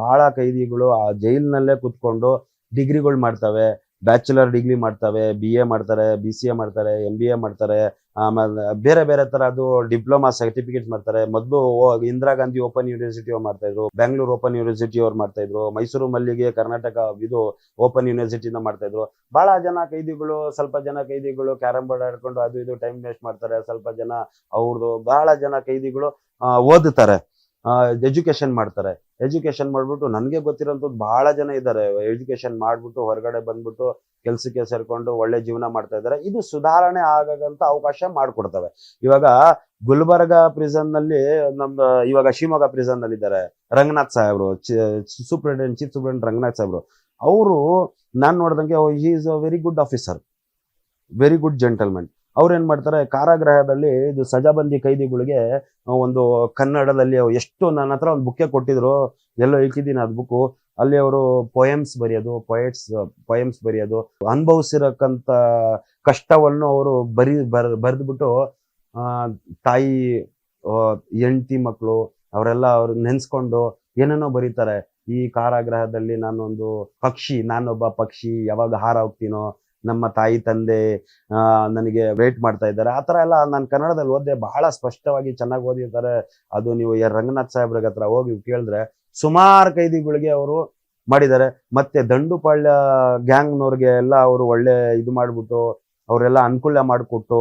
ಬಹಳ ಕೈದಿಗಳು ಆ ಜೈಲಿನಲ್ಲೇ ಕುತ್ಕೊಂಡು ಡಿಗ್ರಿಗಳು ಮಾಡ್ತವೆ, ಬ್ಯಾಚುಲರ್ ಡಿಗ್ರಿ ಮಾಡ್ತವೆ, BA ಮಾಡ್ತಾರೆ, BCA ಮಾಡ್ತಾರೆ, MBA ಮಾಡ್ತಾರೆ, ಆಮೇಲೆ ಬೇರೆ ಬೇರೆ ತರದ್ದು ಡಿಪ್ಲೊಮಾ ಸರ್ಟಿಫಿಕೇಟ್ ಮಾಡ್ತಾರೆ. ಮೊದಲು ಇಂದಿರಾ ಗಾಂಧಿ ಓಪನ್ ಯೂನಿವರ್ಸಿಟಿ ಅವ್ರು ಮಾಡ್ತಾ ಇದ್ರು, ಬೆಂಗಳೂರು ಓಪನ್ ಯೂನಿವರ್ಸಿಟಿ ಅವ್ರು ಮಾಡ್ತಾ ಇದ್ರು, ಮೈಸೂರು ಮಲ್ಲಿಗೆ ಕರ್ನಾಟಕ ಇದು ಓಪನ್ ಯೂನಿವರ್ಸಿಟಿನ ಮಾಡ್ತಾ ಇದ್ರು. ಬಹಳ ಜನ ಕೈದಿಗಳು, ಸ್ವಲ್ಪ ಜನ ಕೈದಿಗಳು ಕ್ಯಾರಂ ಬೋರ್ಡ್ ಆಡ್ಕೊಂಡು ಅದು ಇದು ಟೈಮ್ ವೇಸ್ಟ್ ಮಾಡ್ತಾರೆ. ಸ್ವಲ್ಪ ಜನ ಅವ್ರದ್ದು ಬಹಳ ಜನ ಕೈದಿಗಳು ಓದುತ್ತಾರೆ, ಎಜುಕೇಶನ್ ಮಾಡ್ತಾರೆ. ಎಜುಕೇಶನ್ ಮಾಡ್ಬಿಟ್ಟು ನನಗೆ ಗೊತ್ತಿರೋಂಥದ್ದು ಬಹಳ ಜನ ಇದ್ದಾರೆ. ಎಜುಕೇಶನ್ ಮಾಡ್ಬಿಟ್ಟು ಹೊರಗಡೆ ಬಂದ್ಬಿಟ್ಟು ಕೆಲ್ಸಕ್ಕೆ ಸೇರ್ಕೊಂಡು ಒಳ್ಳೆ ಜೀವನ ಮಾಡ್ತಾ ಇದ್ದಾರೆ. ಇದು ಸುಧಾರಣೆ ಆಗಂತ ಅವಕಾಶ ಮಾಡ್ಕೊಡ್ತವೆ. ಇವಾಗ ಗುಲ್ಬರ್ಗ ಪ್ರಿಸನ್ ನಲ್ಲಿ ಇವಾಗ ಶಿವಮೊಗ್ಗ ಪ್ರಿಸನ್ ನಲ್ಲಿ ಇದ್ದಾರೆ ರಂಗನಾಥ್ ಸಾಹೇಬ್ರು, ಚೀಫ್ ಸೂಪರಿಂಟೆಂಡೆಂಟ್ ರಂಗನಾಥ್ ಸಾಹೇಬ್ರು. ಅವರು ನಾನ್ ನೋಡ್ದಂಗೆ he is a very good officer, very good gentleman. ಅವ್ರು ಏನ್ ಮಾಡ್ತಾರೆ, ಕಾರಾಗೃಹದಲ್ಲಿ ಇದು ಸಜಾಬಂದಿ ಕೈದಿಗಳಿಗೆ ಒಂದು ಕನ್ನಡದಲ್ಲಿ ಎಷ್ಟು ನನ್ನ ಹತ್ರ ಒಂದು ಬುಕ್ಕೆ ಕೊಟ್ಟಿದ್ರು, ಎಲ್ಲೋ ಇಟ್ಟಿದ್ದೀನಿ ಅದ್ ಬುಕ್. ಅಲ್ಲಿ ಅವರು ಪೊಯಮ್ಸ್ ಪೊಯಮ್ಸ್ ಬರೆಯೋದು, ಅನುಭವಿಸಿರಕ್ಕಂತ ಕಷ್ಟವನ್ನು ಅವರು ಬರೆದ್ಬಿಟ್ಟು ತಾಯಿ, ಹೆಂಡತಿ, ಮಕ್ಕಳು ಅವರೆಲ್ಲ ಅವ್ರು ನೆನ್ಸ್ಕೊಂಡು ಏನೇನೋ ಬರೀತಾರೆ. ಈ ಕಾರಾಗೃಹದಲ್ಲಿ ನಾನೊಂದು ಪಕ್ಷಿ, ನಾನೊಬ್ಬ ಪಕ್ಷಿ, ಯಾವಾಗ ಹಾರ ಹೋಗ್ತೀನೋ, ನಮ್ಮ ತಾಯಿ ತಂದೆ ನನಗೆ ವೇಟ್ ಮಾಡ್ತಾ ಇದ್ದಾರೆ. ಆ ತರ ಎಲ್ಲ ನಾನು ಕನ್ನಡದಲ್ಲಿ ಓದಿದೆ, ಬಹಳ ಸ್ಪಷ್ಟವಾಗಿ ಚೆನ್ನಾಗಿ ಓದಿರ್ತಾರೆ. ಅದು ನೀವು ರಂಗನಾಥ್ ಸಾಹೇಬ್ರಿಗೆ ಹತ್ರ ಹೋಗಿ ಕೇಳಿದ್ರೆ ಸುಮಾರು ಕೈದಿಗಳಿಗೆ ಅವರು ಮಾಡಿದ್ದಾರೆ. ಮತ್ತೆ ದಂಡುಪಾಳ್ಯ ಗ್ಯಾಂಗ್ನವ್ರಿಗೆ ಎಲ್ಲ ಅವರು ಒಳ್ಳೆ ಇದು ಮಾಡ್ಬಿಟ್ಟು ಅವರೆಲ್ಲ ಅನುಕೂಲ ಮಾಡಿಕೊಟ್ಟು,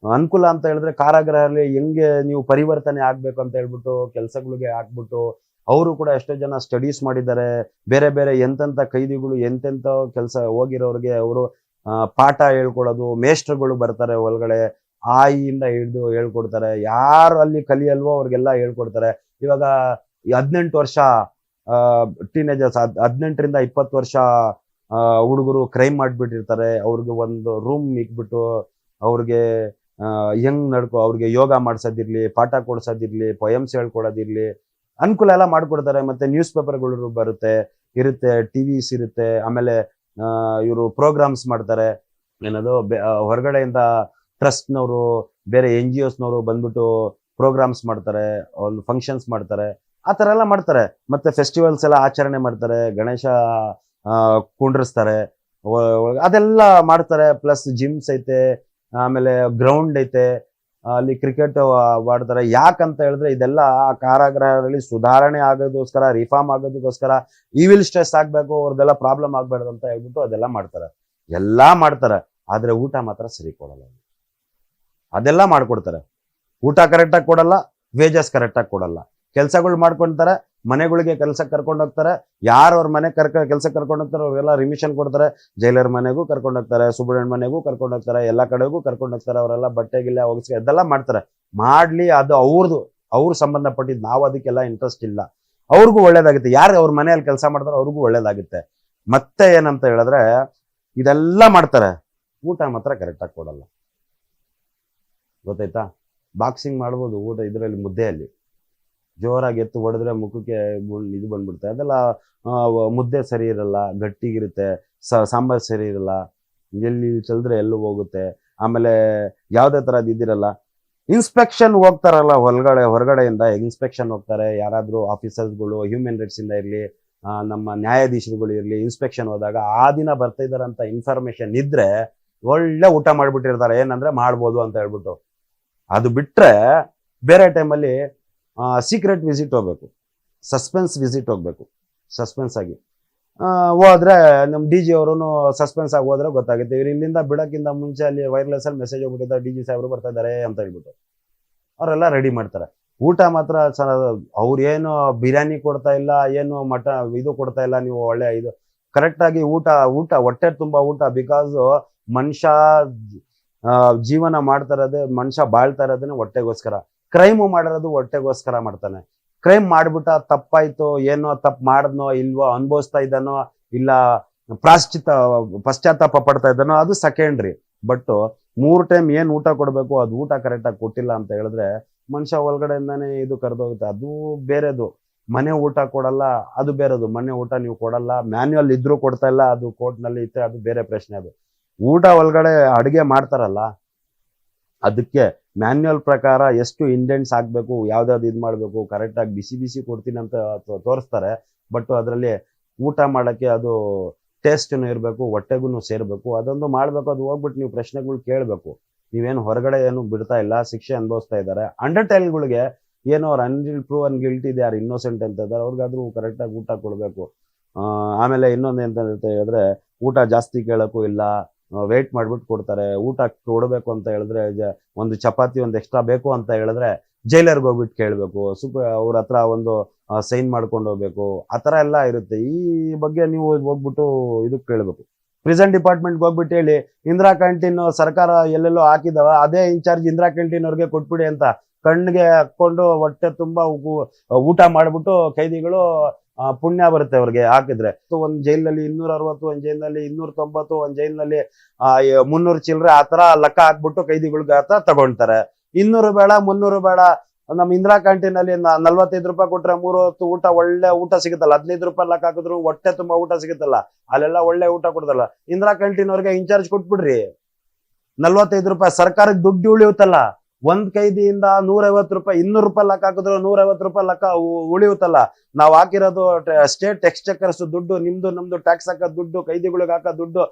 ಅನುಕೂಲ ಅಂತ ಹೇಳಿದ್ರೆ ಕಾರಾಗೃಹದಲ್ಲಿ ಹೆಂಗೆ ನೀವು ಪರಿವರ್ತನೆ ಆಗ್ಬೇಕು ಅಂತ ಹೇಳ್ಬಿಟ್ಟು ಕೆಲಸಗಳಿಗೆ ಹಾಕ್ಬಿಟ್ಟು, ಅವರು ಕೂಡ ಎಷ್ಟೋ ಜನ ಸ್ಟಡೀಸ್ ಮಾಡಿದ್ದಾರೆ. ಬೇರೆ ಬೇರೆ ಎಂತೆಂಥ ಕೈದಿಗಳು ಎಂತೆಂಥ ಕೆಲಸ ಹೋಗಿರೋರಿಗೆ ಅವರು ಪಾಠ ಹೇಳ್ಕೊಡೋದು, ಮೇಷ್ಟ್ರುಗಳು ಬರ್ತಾರೆ ಒಳಗಡೆ, ಆಯಿಯಿಂದ ಹಿಡಿದು ಹೇಳ್ಕೊಡ್ತಾರೆ. ಯಾರು ಅಲ್ಲಿ ಕಲಿಯಲ್ವೋ ಅವ್ರಿಗೆಲ್ಲ ಹೇಳ್ಕೊಡ್ತಾರೆ. ಇವಾಗ 18 ವರ್ಷ ಟೀನೇಜರ್ಸ್, 18ರಿಂದ 20 ವರ್ಷ ಹುಡುಗರು ಕ್ರೈಮ್ ಮಾಡ್ಬಿಟ್ಟಿರ್ತಾರೆ. ಅವ್ರಿಗೆ ಒಂದು ರೂಮ್ ಇಕ್ಬಿಟ್ಟು ಅವ್ರಿಗೆ ಹೆಂಗ್ ಅವ್ರಿಗೆ ಯೋಗ ಮಾಡ್ಸೋದಿರ್ಲಿ, ಪಾಠ ಕೊಡ್ಸೋದಿರ್ಲಿ, ಪೊಯಮ್ಸ್ ಹೇಳ್ಕೊಡೋದಿರ್ಲಿ, ಅನುಕೂಲ ಎಲ್ಲ ಮಾಡ್ಕೊಡ್ತಾರೆ. ಮತ್ತೆ ನ್ಯೂಸ್ ಪೇಪರ್ಗಳು ಇರುತ್ತೆ, ಟಿವಿಸ್ ಇರುತ್ತೆ. ಆಮೇಲೆ ಇವರು ಪ್ರೋಗ್ರಾಮ್ಸ್ ಮಾಡ್ತಾರೆ. ಏನದು ಹೊರಗಡೆಯಿಂದ ಟ್ರಸ್ಟ್ನವರು, ಬೇರೆ NGOಸ್ನವರು ಬಂದ್ಬಿಟ್ಟು ಪ್ರೋಗ್ರಾಮ್ಸ್ ಮಾಡ್ತಾರೆ, ಒಂದು ಫಂಕ್ಷನ್ಸ್ ಮಾಡ್ತಾರೆ. ಆ ತರ ಎಲ್ಲ ಮಾಡ್ತಾರೆ. ಮತ್ತೆ ಫೆಸ್ಟಿವಲ್ಸ್ ಎಲ್ಲ ಆಚರಣೆ ಮಾಡ್ತಾರೆ, ಗಣೇಶ ಕುಂಡ್ರಿಸ್ತಾರೆ, ಅದೆಲ್ಲ ಮಾಡ್ತಾರೆ. ಪ್ಲಸ್ ಜಿಮ್ಸ್ ಐತೆ, ಆಮೇಲೆ ಗ್ರೌಂಡ್ ಐತೆ, ಅಲ್ಲಿ ಕ್ರಿಕೆಟ್ ಆಡ್ತಾರೆ. ಯಾಕಂತ ಹೇಳಿದ್ರೆ ಇದೆಲ್ಲ ಕಾರಾಗೃಹದಲ್ಲಿ ಸುಧಾರಣೆ ಆಗೋದಕ್ಕೋಸ್ಕರ, ರಿಫಾರ್ಮ್ ಆಗೋದಕ್ಕೋಸ್ಕರ, ಈವಿಲ್ ಸ್ಟ್ರೆಸ್ ಆಗ್ಬೇಕು, ಅವ್ರದ್ದೆಲ್ಲ ಪ್ರಾಬ್ಲಮ್ ಆಗ್ಬಾರ್ದು ಅಂತ ಹೇಳ್ಬಿಟ್ಟು ಅದೆಲ್ಲ ಮಾಡ್ತಾರೆ. ಎಲ್ಲಾ ಮಾಡ್ತಾರೆ, ಆದ್ರೆ ಊಟ ಮಾತ್ರ ಸರಿ ಕೊಡಲ್ಲ. ಅದೆಲ್ಲ ಮಾಡ್ಕೊಡ್ತಾರೆ, ಊಟ ಕರೆಕ್ಟ್ ಆಗಿ ಕೊಡಲ್ಲ, ವೇಜಸ್ ಕರೆಕ್ಟ್ ಆಗಿ ಕೊಡಲ್ಲ. ಕೆಲ್ಸಗಳು ಮಾಡ್ಕೊಂತಾರೆ, ಮನೆಗಳಿಗೆ ಕೆಲ್ಸಕ್ಕೆ ಕರ್ಕೊಂಡು ಹೋಗ್ತಾರೆ. ಯಾರು ಅವ್ರ ಮನೆ ಕೆಲ್ಸಕ್ಕೆ ಕರ್ಕೊಂಡು ಹೋಗ್ತಾರೆ ಅವ್ರಿಗೆಲ್ಲ ರಿಮಿಷನ್ ಕೊಡ್ತಾರೆ. ಜೈಲರ್ ಮನೆಗೂ ಕರ್ಕೊಂಡು ಹೋಗ್ತಾರೆ, ಸೂಪರಿಂಟೆಂಡೆಂಟ್ ಮನೆಗೂ ಕರ್ಕೊಂಡು ಹೋಗ್ತಾರೆ, ಎಲ್ಲಾ ಕಡೆಗೂ ಕರ್ಕೊಂಡು ಹೋಗ್ತಾರೆ. ಅವರೆಲ್ಲ ಬಟ್ಟೆಗಿಲ್ಲ ಒಗಿಸ್ಕ ಇದೆಲ್ಲ ಮಾಡ್ತಾರೆ. ಮಾಡ್ಲಿ, ಅದು ಅವ್ರು ಸಂಬಂಧಪಟ್ಟಿದ್ದು, ನಾವು ಅದಕ್ಕೆಲ್ಲ ಇಂಟ್ರೆಸ್ಟ್ ಇಲ್ಲ. ಅವ್ರಿಗೂ ಒಳ್ಳೇದಾಗುತ್ತೆ, ಯಾರು ಅವ್ರ ಮನೆಯಲ್ಲಿ ಕೆಲಸ ಮಾಡ್ತಾರೋ ಅವ್ರಿಗೂ ಒಳ್ಳೇದಾಗುತ್ತೆ. ಮತ್ತೆ ಏನಂತ ಹೇಳಿದ್ರೆ ಇದೆಲ್ಲ ಮಾಡ್ತಾರೆ, ಊಟ ಮಾತ್ರ ಕರೆಕ್ಟ್ ಆಗಿ ಕೊಡಲ್ಲ. ಗೊತ್ತಾಯ್ತಾ? ಬಾಕ್ಸಿಂಗ್ ಮಾಡ್ಬೋದು ಊಟ ಇದರಲ್ಲಿ, ಮುದ್ದೆಯಲ್ಲಿ ಜೋರಾಗಿ ಎತ್ತು ಹೊಡೆದ್ರೆ ಮುಖಕ್ಕೆ ಇದು ಬಂದ್ಬಿಡುತ್ತೆ. ಅದೆಲ್ಲ ಮುದ್ದೆ ಸರಿ ಇರಲ್ಲ, ಗಟ್ಟಿಗಿರುತ್ತೆ. ಸಾಂಬಾರ್ ಸರಿ ಇರಲ್ಲ, ಎಲ್ಲಿ ಚಲ್ದ್ರೆ ಎಲ್ಲೂ ಹೋಗುತ್ತೆ. ಆಮೇಲೆ ಯಾವ್ದೇ ತರದ್ ಇದಿರಲ್ಲ. ಇನ್ಸ್ಪೆಕ್ಷನ್ ಹೋಗ್ತಾರಲ್ಲ ಹೊರಗಡೆಯಿಂದ ಇನ್ಸ್ಪೆಕ್ಷನ್ ಹೋಗ್ತಾರೆ. ಯಾರಾದ್ರೂ ಆಫೀಸರ್ಸ್ಗಳು, ಹ್ಯೂಮನ್ ರೈಟ್ಸ್ ಇಂದ ಇರ್ಲಿ, ನಮ್ಮ ನ್ಯಾಯಾಧೀಶರುಗಳು ಇರ್ಲಿ, ಇನ್ಸ್ಪೆಕ್ಷನ್ ಹೋದಾಗ ಆ ದಿನ ಬರ್ತಾ ಇದಾರಂತ ಇನ್ಫಾರ್ಮೇಶನ್ ಇದ್ರೆ ಒಳ್ಳೆ ಊಟ ಮಾಡ್ಬಿಟ್ಟಿರ್ತಾರೆ. ಏನಂದ್ರೆ ಮಾಡ್ಬೋದು ಅಂತ ಹೇಳ್ಬಿಟ್ಟು. ಅದು ಬಿಟ್ರೆ ಬೇರೆ ಟೈಮಲ್ಲಿ ಸೀಕ್ರೆಟ್ ವಿಸಿಟ್ ಹೋಗ್ಬೇಕು, ಸಸ್ಪೆನ್ಸ್ ವಿಸಿಟ್ ಹೋಗ್ಬೇಕು. ಸಸ್ಪೆನ್ಸ್ ಆಗಿ ಹೋದ್ರೆ ನಮ್ DG ಅವರು ಸಸ್ಪೆನ್ಸ್ ಆಗಿ ಹೋದ್ರೆ ಗೊತ್ತಾಗುತ್ತೆ. ಇವ್ರು ಇಲ್ಲಿಂದ ಬಿಡಕ್ಕಿಂತ ಮುಂಚೆ ಅಲ್ಲಿ ವೈರ್ಲೆಸ್ ಅಲ್ಲಿ ಮೆಸೇಜ್ ಹೋಗ್ಬಿಟ್ಟಿದ್ದಾರೆ, DG ಸಾಹೇಬ್ರು ಬರ್ತಾ ಇದಾರೆ ಅಂತ ಹೇಳ್ಬಿಟ್ಟು ಅವರೆಲ್ಲ ರೆಡಿ ಮಾಡ್ತಾರೆ. ಊಟ ಮಾತ್ರ ಅವ್ರು ಏನು ಬಿರಿಯಾನಿ ಕೊಡ್ತಾ ಇಲ್ಲ, ಏನು ಇದು ಕೊಡ್ತಾ ಇಲ್ಲ. ನೀವು ಒಳ್ಳೆ ಇದು ಕರೆಕ್ಟ್ ಆಗಿ ಊಟ ಹೊಟ್ಟೆ ತುಂಬಾ ಊಟ. ಬಿಕಾಸ್ ಮನುಷ್ಯ ಜೀವನ ಮಾಡ್ತಾ ಇರೋದೇ, ಮನುಷ್ಯ ಬಾಳ್ತಾ ಇರೋದನ್ನ ಹೊಟ್ಟೆಗೋಸ್ಕರ. ಕ್ರೈಮು ಮಾಡಿರೋದು ಹೊಟ್ಟೆಗೋಸ್ಕರ ಮಾಡ್ತಾನೆ. ಕ್ರೈಮ್ ಮಾಡ್ಬಿಟ್ಟ, ತಪ್ಪಾಯ್ತು, ಏನೋ ತಪ್ಪು ಮಾಡಿದ್ನೋ ಇಲ್ವೋ, ಅನುಭವಿಸ್ತಾ ಇದ್ದಾನೋ ಇಲ್ಲ ಪಶ್ಚಾತ್ತಾಪ ಪಡ್ತಾ ಇದ್ದಾನೋ, ಅದು ಸೆಕೆಂಡ್ರಿ. ಬಟ್ 3 ಟೈಮ್ ಏನ್ ಊಟ ಕೊಡ್ಬೇಕು ಅದು ಊಟ ಕರೆಕ್ಟ್ ಆಗಿ ಕೊಟ್ಟಿಲ್ಲ ಅಂತ ಹೇಳಿದ್ರೆ ಮನುಷ್ಯ ಒಳಗಡೆಯಿಂದಾನೇ ಇದು ಕರೆದೋಗುತ್ತೆ. ಅದು ಬೇರೆದು. ಮನೆ ಊಟ ಕೊಡಲ್ಲ, ಅದು ಬೇರೆದು. ಮನೆ ಊಟ ನೀವು ಕೊಡಲ್ಲ, ಮ್ಯಾನ್ಯುವಲ್ ಇದ್ರೂ ಕೊಡ್ತಾ ಇಲ್ಲ, ಅದು ಕೋರ್ಟ್ ನಲ್ಲಿ ಇತ್ತೆ, ಅದು ಬೇರೆ ಪ್ರಶ್ನೆ. ಅದು ಊಟ ಒಳಗಡೆ ಅಡುಗೆ ಮಾಡ್ತಾರಲ್ಲ, ಅದಕ್ಕೆ ಮ್ಯಾನ್ಯುವಲ್ ಪ್ರಕಾರ ಎಷ್ಟು ಇಂಡೆಂಟ್ಸ್ ಹಾಕ್ಬೇಕು, ಯಾವ್ದಾವ್ದು ಇದು ಮಾಡ್ಬೇಕು, ಕರೆಕ್ಟ್ ಆಗಿ ಬಿಸಿ ಕೊಡ್ತೀನಿ ಅಂತ ತೋರಿಸ್ತಾರೆ. ಬಟ್ ಅದರಲ್ಲಿ ಊಟ ಮಾಡಕ್ಕೆ ಅದು ಟೇಸ್ಟ್ನು ಇರಬೇಕು, ಹೊಟ್ಟೆಗೂ ಸೇರ್ಬೇಕು, ಅದೊಂದು ಮಾಡ್ಬೇಕು. ಅದು ಹೋಗ್ಬಿಟ್ಟು ನೀವು ಪ್ರಶ್ನೆಗಳು ಕೇಳಬೇಕು. ನೀವೇನು ಹೊರಗಡೆ ಏನು ಬಿಡ್ತಾ ಇಲ್ಲ, ಶಿಕ್ಷೆ ಅನುಭವಿಸ್ತಾ ಇದ್ದಾರೆ. ಅಂಡರ್ಟೈಲ್ಗಳಿಗೆ ಏನೋ ಅವ್ರು ಪ್ರೂವನ್ ಗಿಲ್ಟಿ ಇದೆ, ಯಾರು ಇನ್ನೋಸೆಂಟ್ ಅಂತ ಇದ್ದಾರೆ, ಅವ್ರಿಗಾದ್ರೂ ಕರೆಕ್ಟಾಗಿ ಊಟ ಕೊಡಬೇಕು. ಆಮೇಲೆ ಇನ್ನೊಂದು ಎಂತ ಹೇಳಿದ್ರೆ, ಊಟ ಜಾಸ್ತಿ ಕೇಳೋಕ್ಕೂ ಇಲ್ಲ, ವೇಟ್ ಮಾಡ್ಬಿಟ್ಟು ಕೊಡ್ತಾರೆ. ಊಟ ಕೊಡಬೇಕು ಅಂತ ಹೇಳಿದ್ರೆ ಒಂದು ಚಪಾತಿ ಒಂದು ಎಕ್ಸ್ಟ್ರಾ ಬೇಕು ಅಂತ ಹೇಳಿದ್ರೆ ಜೈಲರ್ಗೆ ಹೋಗ್ಬಿಟ್ಟು ಕೇಳಬೇಕು, ಅವ್ರ ಹತ್ರ ಒಂದು ಸೈನ್ ಮಾಡ್ಕೊಂಡು ಹೋಗ್ಬೇಕು. ಆ ಥರ ಎಲ್ಲ ಇರುತ್ತೆ. ಈ ಬಗ್ಗೆ ನೀವು ಹೋಗ್ಬಿಟ್ಟು ಇದಕ್ಕೆ ಕೇಳಬೇಕು. ಪ್ರಿಸನ್ ಡಿಪಾರ್ಟ್ಮೆಂಟ್ಗೆ ಹೋಗ್ಬಿಟ್ಟು ಹೇಳಿ, ಇಂದಿರಾ ಕ್ಯಾಂಟೀನ್ ಸರ್ಕಾರ ಎಲ್ಲೆಲ್ಲೋ ಹಾಕಿದಾವ, ಅದೇ ಇನ್ಚಾರ್ಜ್ ಇಂದಿರಾ ಕ್ಯಾಂಟೀನ್ ಅವ್ರಿಗೆ ಕೊಟ್ಬಿಡಿ ಅಂತ ಕಣ್ಣಿಗೆ ಹಾಕೊಂಡು ಹೊಟ್ಟೆ ತುಂಬಾ ಊಟ ಮಾಡ್ಬಿಟ್ಟು ಕೈದಿಗಳು ಪುಣ್ಯ ಬರುತ್ತೆ ಅವ್ರಿಗೆ ಹಾಕಿದ್ರೆ. ಒಂದ್ ಜೈಲಿನಲ್ಲಿ 260, ಒಂದ್ ಜೈಲಿನಲ್ಲಿ 290, ಒಂದ್ ಜೈಲಿನಲ್ಲಿ 300 ಚಿಲ್ಲರೆ ಆ ತರ ಲೆಕ್ಕ ಹಾಕ್ಬಿಟ್ಟು ಕೈದಿಗಳಿಗೆ ಆತ ತಗೊಳ್ತಾರೆ. 200 ಬೇಡ 300 ಬೇಡ. ನಮ್ ಇಂದಿರಾ ಕ್ಯಾಂಟೀನ್ ಅಲ್ಲಿ 45 ರೂಪಾಯಿ ಕೊಟ್ರೆ 3 ಹೊತ್ತು ಊಟ, ಒಳ್ಳೆ ಊಟ ಸಿಗುತ್ತಲ್ಲ. 15 ರೂಪಾಯಿ ಲೆಕ್ಕ ಹಾಕಿದ್ರು ಹೊಟ್ಟೆ ತುಂಬಾ ಊಟ ಸಿಗುತ್ತಲ್ಲ, ಅಲ್ಲೆಲ್ಲ ಒಳ್ಳೆ ಊಟ ಕೊಡ್ತಲ್ಲ. ಇಂದಿರಾ ಕ್ಯಾಂಟೀನ್ ಅವ್ರಿಗೆ ಇನ್ಚಾರ್ಜ್ ಕೊಟ್ಬಿಡ್ರಿ. 45 ರೂಪಾಯಿ ಸರ್ಕಾರಕ್ಕೆ ದುಡ್ಡು ಉಳಿಯುತ್ತಲ್ಲ. ಒಂದ್ ಕೈದಿಯಿಂದ 150 ರೂಪಾಯಿ, 200 ರೂಪಾಯಿ ಲೆಕ್ಕ ಹಾಕಿದ್ರು 150 ರೂಪಾಯಿ ಲೆಕ್ಕ ಉಳಿಯುತ್ತಲ್ಲ. ನಾವ್ ಹಾಕಿರೋದು ಸ್ಟೇಟ್ ಎಕ್ಸ್ಚೆಕರ್ಸ್ ದುಡ್ಡು, ನಿಮ್ದು ನಮ್ದು ಟ್ಯಾಕ್ಸ್ ಹಾಕೋ ದುಡ್ಡು, ಕೈದಿಗಳಿಗೆ ಹಾಕೋ ದುಡ್ಡು,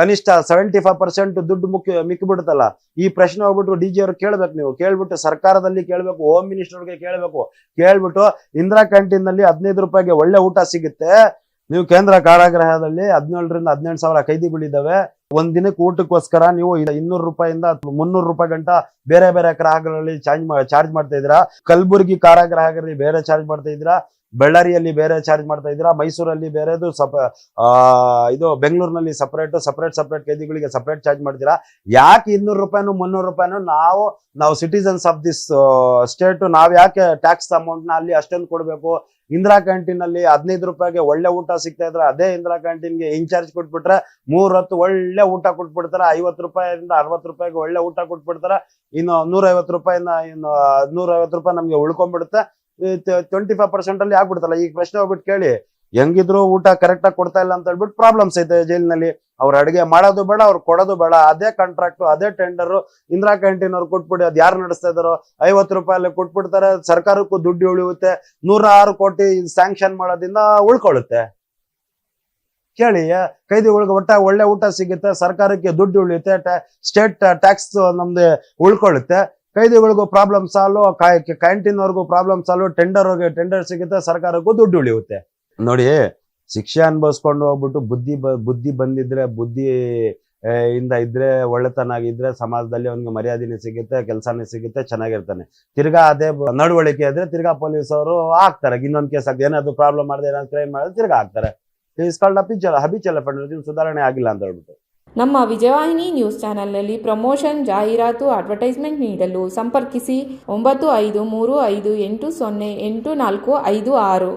ಕನಿಷ್ಠ 75% ದುಡ್ಡು ಮಿಕ್ಕಿಬಿಡುತ್ತಲ್ಲ. ಈ ಪ್ರಶ್ನೆ ಹೋಗ್ಬಿಟ್ಟು DG ಅವ್ರು ಕೇಳ್ಬೇಕು. ನೀವು ಕೇಳ್ಬಿಟ್ಟು ಸರ್ಕಾರದಲ್ಲಿ ಕೇಳ್ಬೇಕು, ಹೋಮ್ ಮಿನಿಸ್ಟರ್ಗೆ ಕೇಳ್ಬೇಕು. ಕೇಳ್ಬಿಟ್ಟು ಇಂದಿರಾ ಕ್ಯಾಂಟೀನ್ ನಲ್ಲಿ 15 ರೂಪಾಯಿಗೆ ಒಳ್ಳೆ ಊಟ ಸಿಗುತ್ತೆ. ನೀವು ಕೇಂದ್ರ ಕಾರಾಗೃಹದಲ್ಲಿ 17 ರಿಂದ 18 ಸಾವಿರ ಕೈದಿಗಳಿದ್ದಾವೆ. ಒಂದ್ ದಿನಕ್ಕೆ ಊಟಕ್ಕೋಸ್ಕರ ನೀವು 200 ರೂಪಾಯಿಂದ 300 ರೂಪಾಯಿ ಗಂಟ ಬೇರೆ ಬೇರೆ ಕಾರಾಗೃಹಗಳಲ್ಲಿ ಚಾರ್ಜ್ ಮಾಡ್ತಾ ಇದ್ದೀರಾ. ಕಲಬುರಗಿ ಕಾರಾಗೃಹಗಳಲ್ಲಿ ಬೇರೆ ಚಾರ್ಜ್ ಮಾಡ್ತಾ ಇದ್ದೀರಾ, ಬಳ್ಳಾರಿಯಲ್ಲಿ ಬೇರೆ ಚಾರ್ಜ್ ಮಾಡ್ತಾ ಇದ್ದೀರಾ, ಮೈಸೂರಲ್ಲಿ ಬೇರೆದು ಇದು ಬೆಂಗಳೂರಿನಲ್ಲಿ ಸಪರೇಟ್ ಕೈದಿಗಳಿಗೆ ಸಪರೇಟ್ ಚಾರ್ಜ್ ಮಾಡ್ತೀರಾ. ಯಾಕೆ 200 ರೂಪಾಯಿನೂ 300 ರೂಪಾಯಿನೂ ನಾವು ಸಿಟಿಸನ್ಸ್ ಆಫ್ ದಿಸ್ ಸ್ಟೇಟ್ ನಾವ್ ಯಾಕೆ ಟ್ಯಾಕ್ಸ್ ಅಮೌಂಟ್ ನ ಅಲ್ಲಿ ಅಷ್ಟೊಂದು ಕೊಡ್ಬೇಕು? ಇಂದಿರಾ ಕ್ಯಾಂಟೀನ್ ಅಲ್ಲಿ 15 ರೂಪಾಯಿಗೆ ಒಳ್ಳೆ ಊಟ ಸಿಗ್ತಾ ಇದ್ರೆ ಅದೇ ಇಂದಿರಾ ಕ್ಯಾಂಟೀನ್ಗೆ ಇನ್ಚಾರ್ಜ್ ಕೊಟ್ಬಿಟ್ರೆ 3 ಹೊತ್ತು ಒಳ್ಳೆ ಊಟ ಕೊಟ್ಬಿಡ್ತಾರೆ. 50 ರೂಪಾಯಿಂದ 60 ರೂಪಾಯಿಗೆ ಒಳ್ಳೆ ಊಟ ಕೊಟ್ಬಿಡ್ತಾರೆ. ಇನ್ನು 150 ರೂಪಾಯಿನ 150 ರೂಪಾಯಿ ನಮ್ಗೆ ಉಳ್ಕೊಂಡ್ಬಿಡುತ್ತೆ. 25% ಅಲ್ಲಿ ಆಗ್ಬಿಡುತ್ತಲ್ಲ. ಈಗ ಪ್ರಶ್ನೆ ಹೋಗ್ಬಿಟ್ಟು ಕೇಳಿ, ಹೆಂಗಿದ್ರು ಊಟ ಕರೆಕ್ಟ್ ಆಗಿ ಕೊಡ್ತಾ ಇಲ್ಲ ಅಂತ ಹೇಳ್ಬಿಟ್ಟು ಪ್ರಾಬ್ಲಮ್ಸ್ ಐತೆ ಜೈಲಿನಲ್ಲಿ. ಅವ್ರ ಅಡಿಗೆ ಮಾಡೋದು ಬೇಡ, ಅವ್ರು ಕೊಡೋದು ಬೇಡ, ಅದೇ ಕಾಂಟ್ರಾಕ್ಟ್, ಅದೇ ಟೆಂಡರ್ ಇಂದಿರಾ ಕ್ಯಾಂಟೀನ್ ಅವ್ರು ಕೊಟ್ಬಿಡಿ. ಅದ್ ಯಾರು ನಡೆಸ್ತಾ ಇದಾರೋ 50 ರೂಪಾಯಿ ಕೊಟ್ಬಿಡ್ತಾರೆ. ಸರ್ಕಾರಕ್ಕೂ ದುಡ್ಡು ಉಳಿಯುತ್ತೆ. 106 ಕೋಟಿ ಸ್ಯಾಂಕ್ಷನ್ ಮಾಡೋದ್ರಿಂದ ಉಳ್ಕೊಳ್ಳುತ್ತೆ. ಕೇಳಿ, ಕೈದಿಗಳಿಗೆ ಒಳ್ಳೆ ಊಟ ಸಿಗುತ್ತೆ, ಸರ್ಕಾರಕ್ಕೆ ದುಡ್ಡು ಉಳಿಯುತ್ತೆ, ಸ್ಟೇಟ್ ಟ್ಯಾಕ್ಸ್ ನಮ್ದು ಉಳ್ಕೊಳ್ಳುತ್ತೆ. ಕೈದಿಗಳಿಗೂ ಪ್ರಾಬ್ಲಮ್ ಸಾಲ್ವ್, ಕ್ಯಾಂಟೀನ್ ಅವ್ರಿಗೂ ಪ್ರಾಬ್ಲಮ್ ಸಾಲ್ವ್, ಟೆಂಡರ್ ಸಿಗುತ್ತೆ, ಸರ್ಕಾರಕ್ಕೂ ದುಡ್ಡು ಉಳಿಯುತ್ತೆ. ನೋಡಿ, ಶಿಕ್ಷೆ ಅನುಭವಿಸ್ಕೊಂಡು ಹೋಗ್ಬಿಟ್ಟು ಬುದ್ಧಿ ಬಂದಿದ್ರೆ, ಬುದ್ಧಿ ಇಂದ ಇದ್ರೆ, ಒಳ್ಳೆತನ ಆಗಿದ್ರೆ ಸಮಾಜದಲ್ಲಿ ಅವ್ನಿಗೆ ಮರ್ಯಾದೆನೇ ಸಿಗುತ್ತೆ, ಕೆಲಸನೇ ಸಿಗುತ್ತೆ, ಚೆನ್ನಾಗಿರ್ತಾನೆ. ತಿರ್ಗಾ ಅದೇ ನಡವಳಿಕೆ ಇದ್ರೆ ತಿರ್ಗಾ ಪೊಲೀಸ್ ಅವರು ಹಾಕ್ತಾರೆ. ಇನ್ನೊಂದು ಕೇಸ್ ಆಗ್ತದೆ, ಏನಾದ್ರು ಪ್ರಾಬ್ಲಮ್ ಮಾಡಿದ್ರೆ, ಏನಾದ್ರು ಕ್ರೈಮ್ ಮಾಡಿದ್ರೆ ತಿರ್ಗಾ ಹಾಕ್ತಾರೆ. Is called habitual offender. ಸುಧಾರಣೆ ಆಗಿಲ್ಲ ಅಂತ ಹೇಳ್ಬಿಟ್ಟು. ನಮ್ಮ ವಿಜಯವಾಹಿನಿ ನ್ಯೂಸ್ ಚಾನೆಲ್ನಲ್ಲಿ ಪ್ರಮೋಷನ್, ಜಾಹೀರಾತು, ಅಡ್ವರ್ಟೈಸ್ಮೆಂಟ್ ನೀಡಲು ಸಂಪರ್ಕಿಸಿ 9535808456.